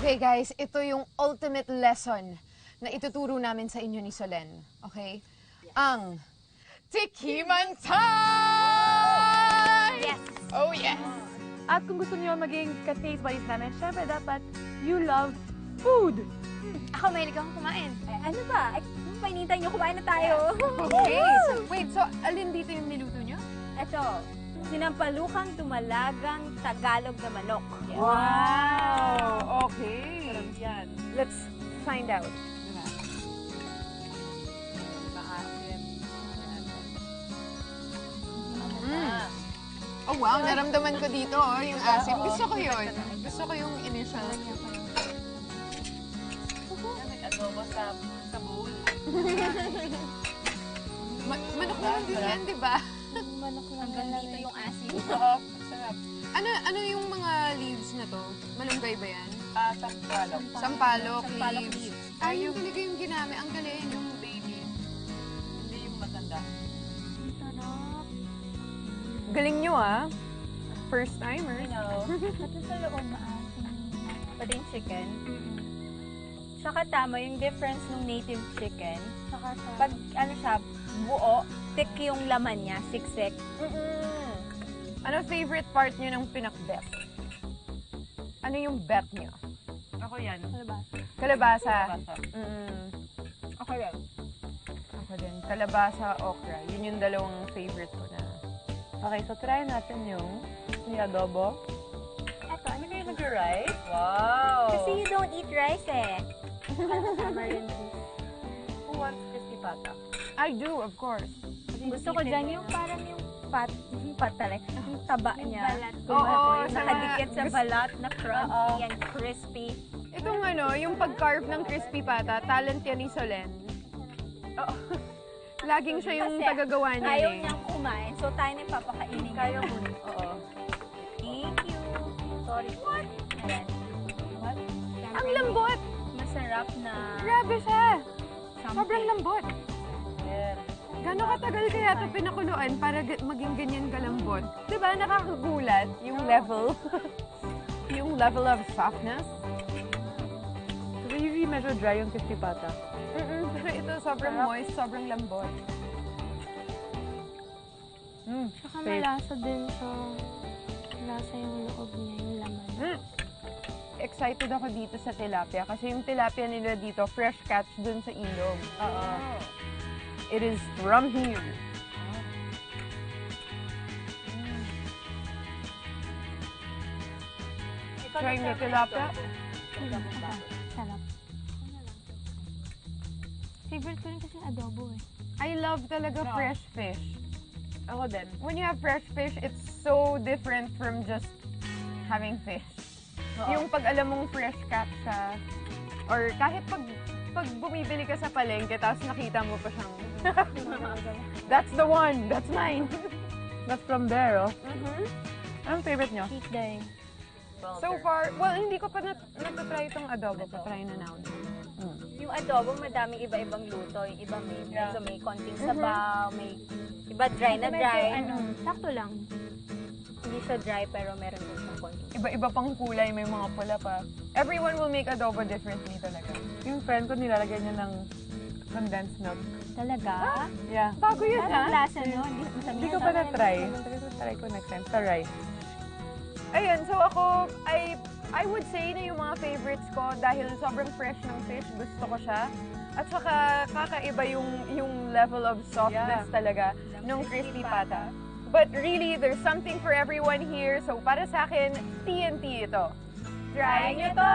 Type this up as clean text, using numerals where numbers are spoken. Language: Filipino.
Okay guys, ito yung ultimate lesson na ituturo namin sa inyo ni Solen. Okay? Ang Tikiman Time! Yes! Oh yes! At kung gusto niyo maging ka-taste buddies namin, syempre dapat you love food. Ako mahilig akong kumain. Ay, ano ba? Ay, painitan niyo, kumain na tayo. Okay, wait, so alin dito yung niluto nyo? Ito, sinampalukang dumalagang Tagalog na manok. Yes. Wow! Okay. Sarap yan. Let's find out. Maasim. Oh wow, naramdaman ko dito yung asim. Gusto ko yun. Gusto ko yung initial. Nag-adobo sa bowl. Manok naman din yan, di ba? Manok lang. Hanggang dito yung asin. Sarap. Sarap. Ano yung mga leaves na to? Malunggay ba yan? Sampalok. Sampalok Sampalok leaves. leaves. Ay, yung talaga yung ginamit. Ang galing. Yung baby. Hindi yung matanda. Sarap. Galing nyo ah. First timer. You know, pati sa loob maasim. Pati yung chicken. Tsaka tama yung difference ng native chicken. Pag ano siya, buo, thick yung laman niya, siksik. Ano favorite part nyo ng pinakbet? Ano yung bet nyo? Ako yan. Kalabasa. Kalabasa. Ako rin. Ako din. Kalabasa, okra. Yun yung dalawang favorite ko na. Okay, so try natin yung adobo. Eto, ano kayo Rice? Wow! Kasi you don't eat rice eh. Who wants crispy pata? I do, of course. Gusto ko dyan yung parang yung pat talaga. Yung taba niya. Oo, Yung sa nakadikit sa mga- balat na crunchy and crispy. Itong ano, yung pag-carve ng crispy pata, talent yan ni Solen. Oo. Laging siya yung Kasi tagagawa niya ayaw eh. niyang kumain, so tayo na papakainin niya. Kaya mo. Oo. Thank you. Sorry. What? Ayan. What? Ang lambot! Masarap na Grabe siya! something. Sobrang lambot. Yes. Gano'ng katagal kaya ito pinakuluan para maging ganyan kalambot? Diba nakakagulat yung level? yung level of softness? Kasi usually medyo dry yung crispy pata. Pero ito sobrang moist, sobrang lambot. Saka malasa din sa lasa yung loob niya, yung laman. Excited ako dito sa tilapia kasi yung tilapia nila dito, fresh catch dun sa ilog. Oo. It is from here. Trying the tilapia. Sarap. Favorite ko rin kasi yung adobo eh. I love talaga Yeah. fresh fish. Ako din. When you have fresh fish, it's so different from just having fish. Yung pag alam mong fresh catch sa... Or kahit pag bumibili ka sa palengke, tapos nakita mo pa siyang... That's the one! That's mine! That's from there, oh. Anong favorite nyo? Cheat day. So far, well, hindi ko pa natatry itong adobo. Patry na now. Yung adobo, madaming iba-ibang luto. Yung iba may, medyo may konting sabaw, may iba dry na dry. Sakto lang. Hindi siya dry pero meron din siyang konting. Iba-iba pang kulay, may mga pula pa. Everyone will make adobo differently talaga. Yung friend ko nilalagay niya ng condensed milk. Talaga? Yeah. Bago yun, Anong ha? lasa no? Hindi ko pa na-try. Sabi ko, try ko next time. Sa rice. Ayun, so ako, I would say na yung mga favorites ko dahil sobrang fresh ng fish, gusto ko siya. At saka kakaiba yung level of softness talaga ng crispy pata. But really, there's something for everyone here. So para sa akin, TNT ito. Try nyo to!